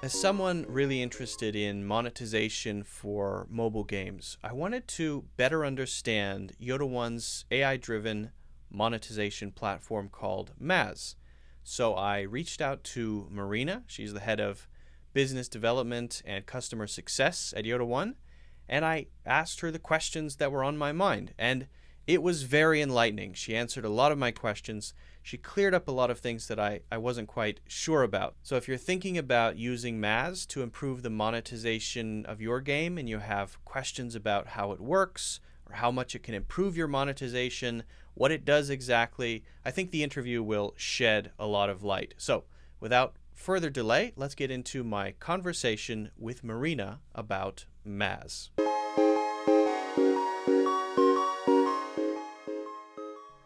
As someone really interested in monetization for mobile games, I wanted to better understand Yodo1's AI-driven monetization platform called Maz. So I reached out to Marina. She's the head of business development and customer success at Yodo1, and I asked her the questions that were on my mind. And it was very enlightening. She answered a lot of my questions. She cleared up a lot of things that I wasn't quite sure about. So if you're thinking about using Maz to improve the monetization of your game and you have questions about how it works or how much it can improve your monetization, what it does exactly, I think the interview will shed a lot of light. So without further delay, let's get into my conversation with Marina about Maz.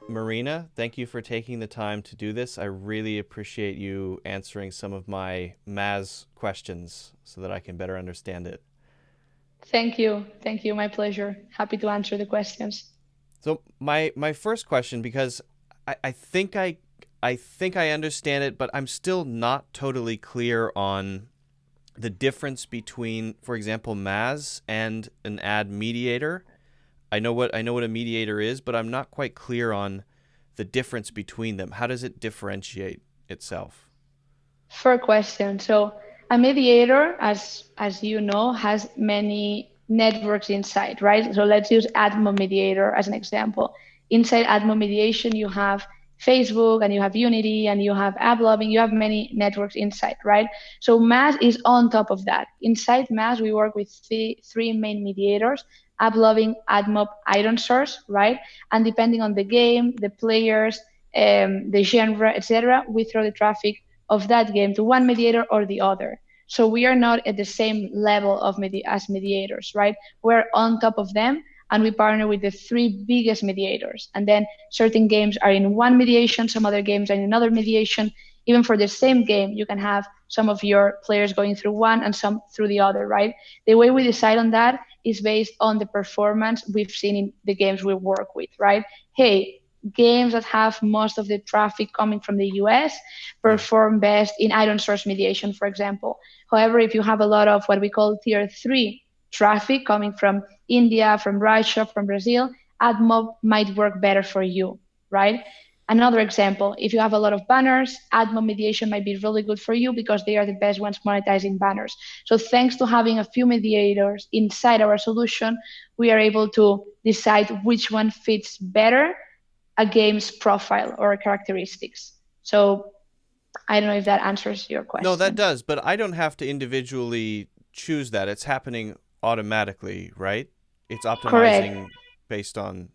Marina, thank you for taking the time to do this. I really appreciate you answering some of my Maz questions so that I can better understand it. Thank you. Thank you. My pleasure. Happy to answer the questions. So my first question, because I think I understand it, but I'm still not totally clear on the difference between, for example, Maz and an ad mediator. I know what a mediator is, but I'm not quite clear on the difference between them. How does it differentiate itself? Fair question. So a mediator, as you know, has many networks inside, right? So let's use Ad Mediator as an example. Inside Ad Mediation, you have Facebook and you have Unity and you have AppLovin, you have many networks inside, right? So Maz is on top of that. Inside Maz, we work with three main mediators: AppLovin, AdMob, ironSource, right? And depending on the game, the players, the genre, etc., we throw the traffic of that game to one mediator or the other. So we are not at the same level of as mediators, right? We're on top of them and we partner with the three biggest mediators. And then certain games are in one mediation, some other games are in another mediation. Even for the same game, you can have some of your players going through one and some through the other, right? The way we decide on that is based on the performance we've seen in the games we work with, right? Hey, games that have most of the traffic coming from the US perform best in ironSource mediation, for example. However, if you have a lot of what we call tier 3 traffic coming from India, from Russia, from Brazil, AdMob might work better for you, right? Another example, if you have a lot of banners, AdMob mediation might be really good for you because they are the best ones monetizing banners. So thanks to having a few mediators inside our solution, we are able to decide which one fits better a game's profile or characteristics. So I don't know if that answers your question. No, that does, but I don't have to individually choose that. It's happening automatically, right? It's optimizing Correct. Based on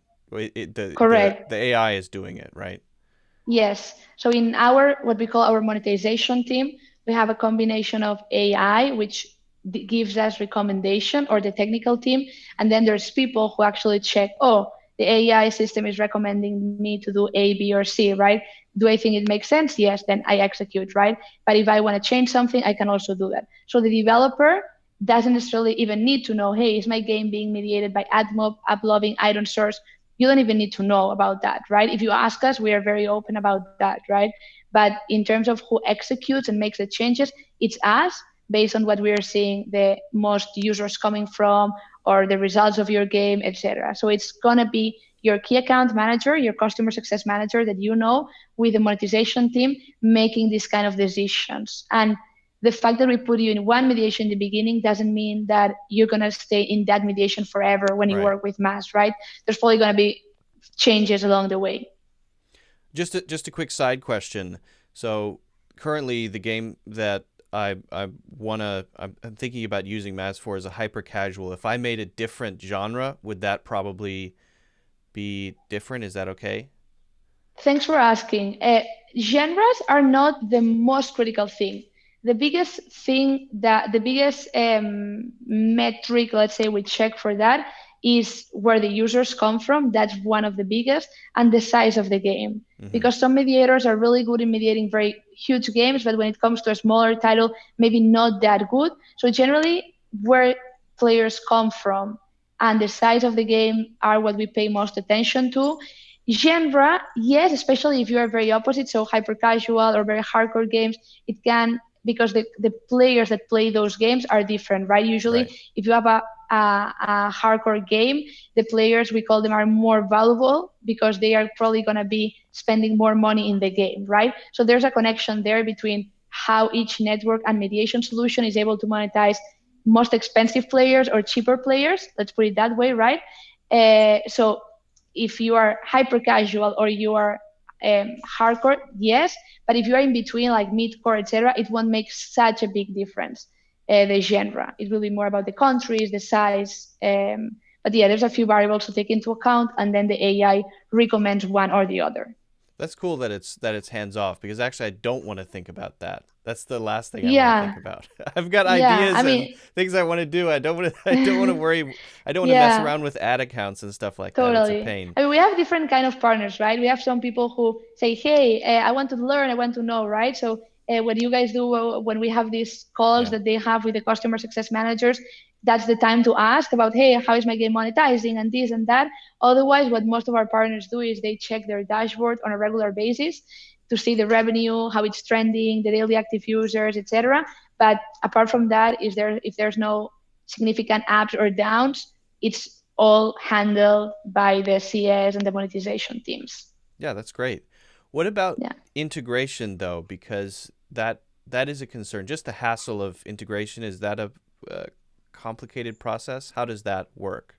Correct. the AI is doing it, right? Yes. So in our, what we call our monetization team, we have a combination of AI, which gives us recommendation, or the technical team. And then there's people who actually check, oh, the AI system is recommending me to do A, B, or C, right? Do I think it makes sense? Yes, then I execute, right? But if I want to change something, I can also do that. So the developer doesn't necessarily even need to know, hey, is my game being mediated by AdMob, AppLovin, ironSource? You don't even need to know about that, right? If you ask us, we are very open about that, right? But in terms of who executes and makes the changes, it's us based on what we are seeing the most users coming from or the results of your game, etc. So it's going to be your key account manager, your customer success manager that you know with the monetization team making these kind of decisions. And the fact that we put you in one mediation in the beginning doesn't mean that you're going to stay in that mediation forever when you work with Maz, right? There's probably going to be changes along the way. Just a quick side question. So currently the game that I'm thinking about using Maz for is a hyper casual. If I made a different genre, would that probably be different? Is that okay? Thanks for asking. Genres are not the most critical thing. The biggest thing that the biggest metric, let's say, we check for that is where the users come from. That's one of the biggest, and the size of the game. Because some mediators are really good in mediating very huge games, but when it comes to a smaller title, maybe not that good. So generally, where players come from and the size of the game are what we pay most attention to. Genre, yes, especially if you are very opposite, so hyper casual or very hardcore games, it can because the players that play those games are different, right? Usually, Right. if you have a hardcore game, the players, we call them, are more valuable because they are probably going to be spending more money in the game, right? So there's a connection there between how each network and mediation solution is able to monetize most expensive players or cheaper players. Let's put it that way, right? So if you are hyper casual or you are hardcore, yes, but if you are in between, like mid-core, etc., it won't make such a big difference. The genre, it will be more about the countries, the size. But yeah, there's a few variables to take into account, and then the AI recommends one or the other. That's cool that it's hands off, because actually I don't want to think about that. That's the last thing I want to think Yeah, about. I've got yeah. I ideas and mean, things I want to do. I don't want to I don't want to worry. I don't want to mess yeah. around with ad accounts and stuff like that. It's a Totally. pain. I mean, we have different kind of partners, right? We have some people who say, "Hey, I want to learn, I want to know," right? So, what you guys do when we have these calls Yeah. that they have with the customer success managers, that's the time to ask about, "Hey, how is my game monetizing and this and that?" Otherwise, what most of our partners do is they check their dashboard on a regular basis to see the revenue, how it's trending, the daily active users, etc. But apart from that, is there if there's no significant ups or downs, it's all handled by the CS and the monetization teams. Yeah, that's great. What about Yeah. integration though? Because that is a concern. Just the hassle of integration, is that a complicated process? How does that work?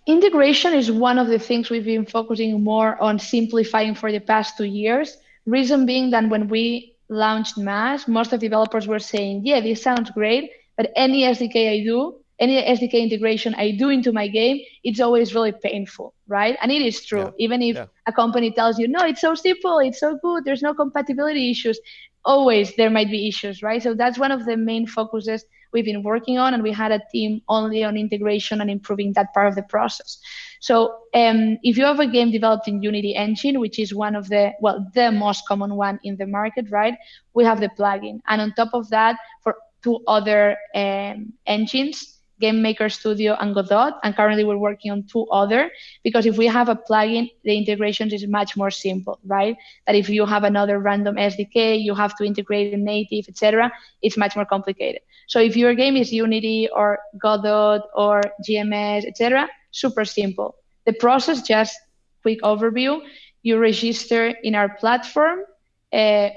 Integration is one of the things we've been focusing more on simplifying for the past 2 years. Reason being that when we launched Mass, most of the developers were saying, yeah, this sounds great, but any SDK integration I do into my game, it's always really painful, right? And it is Yeah. true. Even if Yeah. a company tells you, no, it's so simple, it's so good, there's no compatibility issues, always there might be issues, right? So that's one of the main focuses we've been working on, and we had a team only on integration and improving that part of the process. So if you have a game developed in Unity engine, which is one of the most common one in the market, right? We have the plugin, and on top of that, for two other engines, Game Maker Studio and Godot, and currently we're working on two other, because if we have a plugin, the integrations is much more simple, right? That if you have another random SDK, you have to integrate in native, etc. It's much more complicated. So if your game is Unity or Godot or GMS, etc., super simple. The process, just quick overview, you register in our platform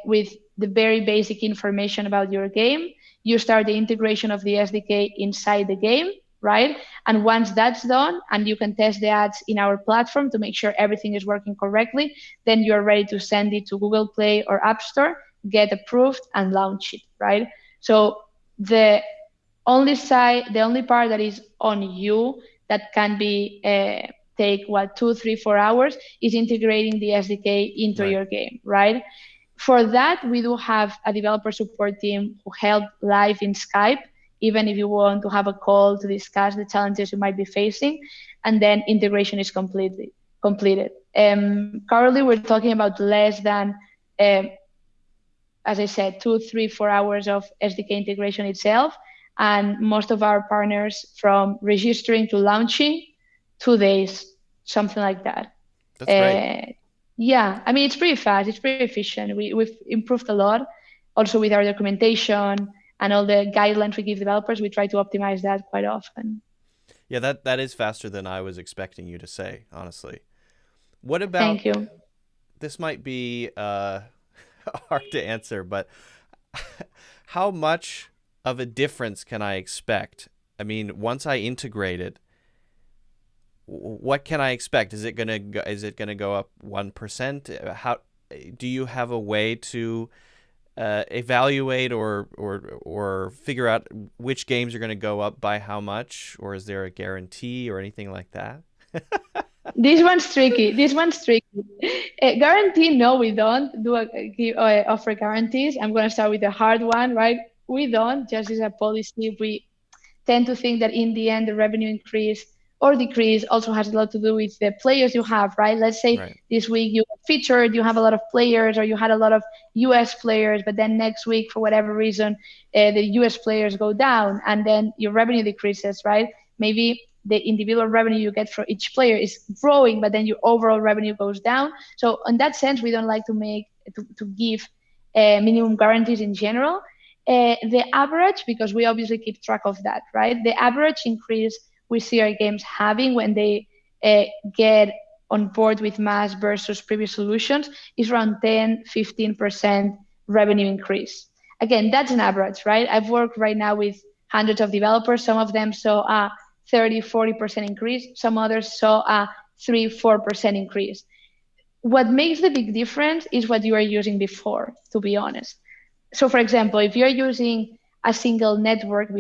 with the very basic information about your game. You start the integration of the SDK inside the game, right? And once that's done, and you can test the ads in our platform to make sure everything is working correctly, then you're ready to send it to Google Play or App Store, get approved, and launch it, right? So the the only part that is on you that can be take 2, 3, 4 hours is integrating the SDK into Right. your game, right? For that, we do have a developer support team who help live in Skype, even if you want to have a call to discuss the challenges you might be facing, and then integration is completed. Currently, we're talking about less than, as I said, 2, 3, 4 hours of SDK integration itself, and most of our partners from registering to launching, 2 days, something like that. That's great. Uh, yeah, I mean, it's pretty fast, it's pretty efficient. We've improved a lot. Also with our documentation and all the guidelines we give developers, we try to optimize that quite often. Yeah, that is faster than I was expecting you to say, honestly. What about, Thank you. this might be hard to answer, but how much of a difference can I expect? I mean, once I integrate it, what can I expect? Is it gonna go up 1%? How do you have a way to evaluate or figure out which games are going to go up by how much, or is there a guarantee or anything like that? This one's tricky. This one's tricky. Guarantee? No, we don't offer guarantees. I'm going to start with the hard one, right? We don't. Just as a policy, we tend to think that in the end, the revenue increase or decrease also has a lot to do with the players you have, right? Let's say Right. this week you featured, you have a lot of players, or you had a lot of US players, but then next week, for whatever reason, the US players go down and then your revenue decreases, right? Maybe the individual revenue you get from each player is growing, but then your overall revenue goes down. So in that sense, we don't like to give minimum guarantees in general. The average, because we obviously keep track of that, right? The average increase we see our games having when they get on board with Mass versus previous solutions is around 10-15% revenue increase. Again, that's an average, right? I've worked right now with hundreds of developers. Some of them saw a 30-40% increase. Some others saw a 3-4% increase. What makes the big difference is what you were using before, to be honest. So, for example, if you're using a single network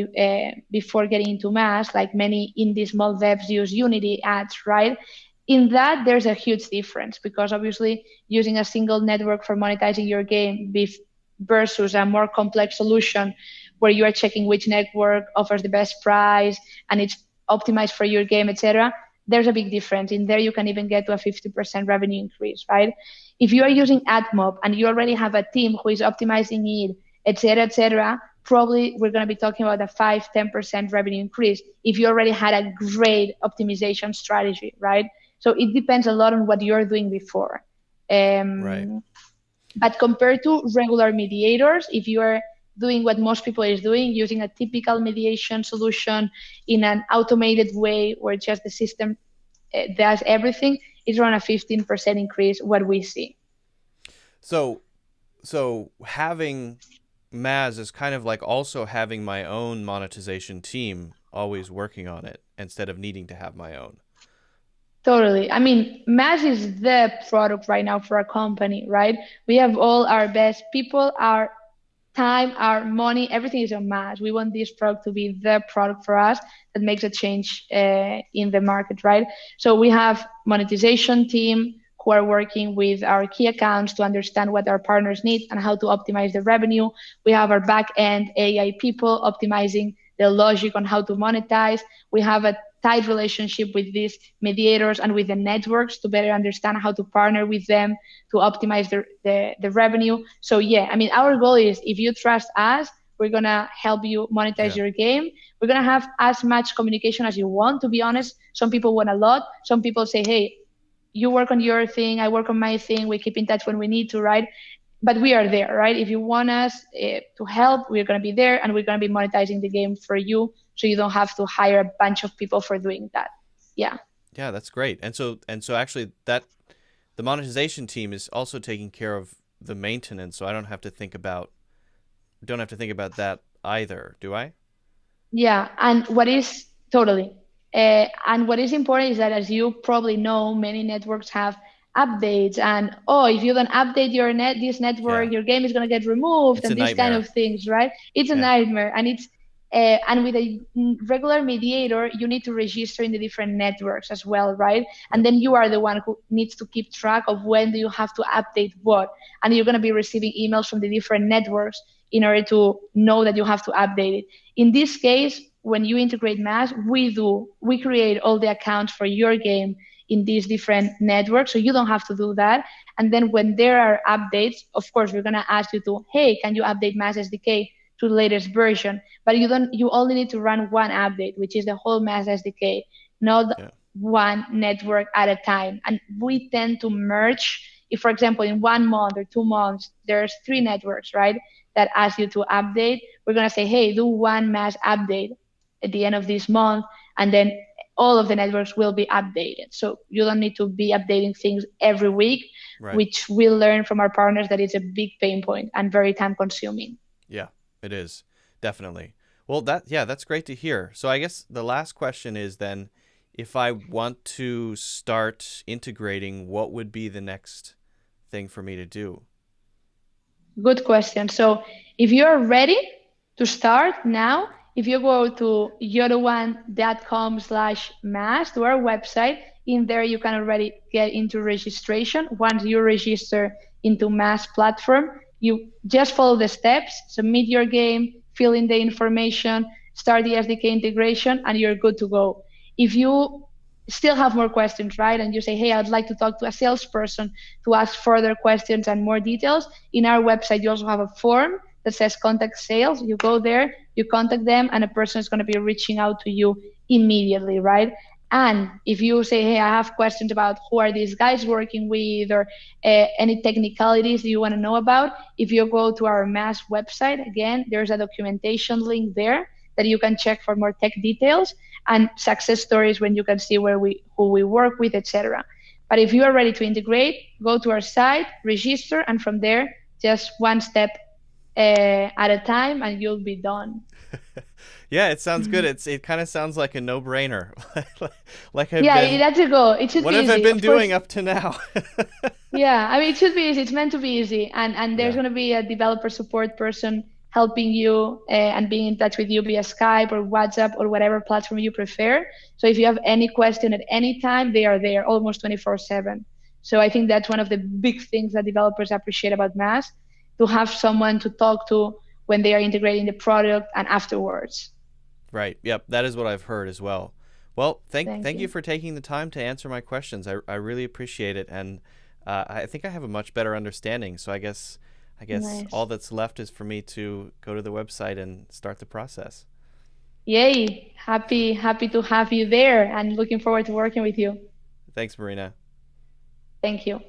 before getting into Mass, like many indie small devs use Unity ads, right? In that, there's a huge difference because obviously using a single network for monetizing your game versus a more complex solution where you are checking which network offers the best price and it's optimized for your game, etc. There's a big difference. In there, you can even get to a 50% revenue increase, right? If you are using AdMob and you already have a team who is optimizing it, etc., probably we're going to be talking about a 5-10% revenue increase if you already had a great optimization strategy, right? So it depends a lot on what you're doing before. Right. But compared to regular mediators, if you are doing what most people is doing, using a typical mediation solution in an automated way where just the system does everything, it's around a 15% increase what we see. So having Maz is kind of like also having my own monetization team always working on it instead of needing to have my own. Totally. I mean, Mass is the product right now for a company, right? We have all our best people, our time, our money, everything is on Mass. We want this product to be the product for us that makes a change in the market, right? So we have monetization team who are working with our key accounts to understand what our partners need and how to optimize the revenue. We have our back end AI people optimizing the logic on how to monetize. We have a tight relationship with these mediators and with the networks to better understand how to partner with them to optimize the revenue. So yeah, I mean, our goal is if you trust us, we're going to help you monetize your game. We're going to have as much communication as you want, to be honest. Some people want a lot. Some people say, hey, you work on your thing, I work on my thing. We keep in touch when we need to, right? But we are there, right? If you want us to help, we're going to be there and we're going to be monetizing the game for you. So you don't have to hire a bunch of people for doing that. Yeah. Yeah, that's great. And so actually that the monetization team is also taking care of the maintenance. So I don't have to think about that either, do I? Yeah. And what is totally. And what is important is that, as you probably know, many networks have updates and if you don't update this network, your game is going to get removed It's and a these kind nightmare. of things, right? It's a nightmare. And it's and with a regular mediator, you need to register in the different networks as well, right? And then you are the one who needs to keep track of when do you have to update what. And you're going to be receiving emails from the different networks in order to know that you have to update it. In this case, when you integrate Mass, we create all the accounts for your game in these different networks, so you don't have to do that. And then when there are updates, of course, we're going to ask you to, hey, can you update Mass SDK to the latest version? But you only need to run one update, which is the whole Mass SDK, not one network at a time. And we tend to merge. If, for example, in 1 month or 2 months, there's 3 networks, right, that ask you to update, we're going to say, hey, do one Mass update at the end of this month, and then all of the networks will be updated. So you don't need to be updating things every week, which we'll learn from our partners that it's a big pain point and very time consuming. Yeah, it is. Definitely. Well, that's great to hear. So I guess the last question is then, if I want to start integrating, what would be the next thing for me to do? Good question. So if you're ready to start now, if you go to yodo1.com/mass to our website, in there you can already get into registration. Once you register into Mass platform, you just follow the steps, submit your game, fill in the information, start the SDK integration, and you're good to go. If you still have more questions, right, and you say, hey, I'd like to talk to a salesperson to ask further questions and more details, in our website you also have a form that says contact sales. You go there, you contact them, and a person is going to be reaching out to you immediately, right? And if you say, hey, I have questions about who are these guys working with, or any technicalities that you want to know about, if you go to our Mass website, again, there's a documentation link there that you can check for more tech details and success stories when you can see who we work with, etc. But if you are ready to integrate, go to our site, register, and from there, just one step at a time, and you'll be done. Yeah, it sounds good. It kind of sounds like a no-brainer. Like I've Yeah, been, that's a go. It should what be have I easy. been Of course, doing up to now? yeah, I mean, it should be easy. It's meant to be easy. And there's Yeah. going to be a developer support person helping you and being in touch with you via Skype or WhatsApp or whatever platform you prefer. So if you have any question at any time, they are there almost 24/7. So I think that's one of the big things that developers appreciate about Mass, to have someone to talk to when they are integrating the product and afterwards. Right. Yep. That is what I've heard as well. Well, Thank thank you you. for taking the time to answer my questions. I really appreciate it, and I think I have a much better understanding. So I guess all Nice. that's left is for me to go to the website and start the process. Yay. Happy to have you there and looking forward to working with you. Thanks, Marina. Thank you.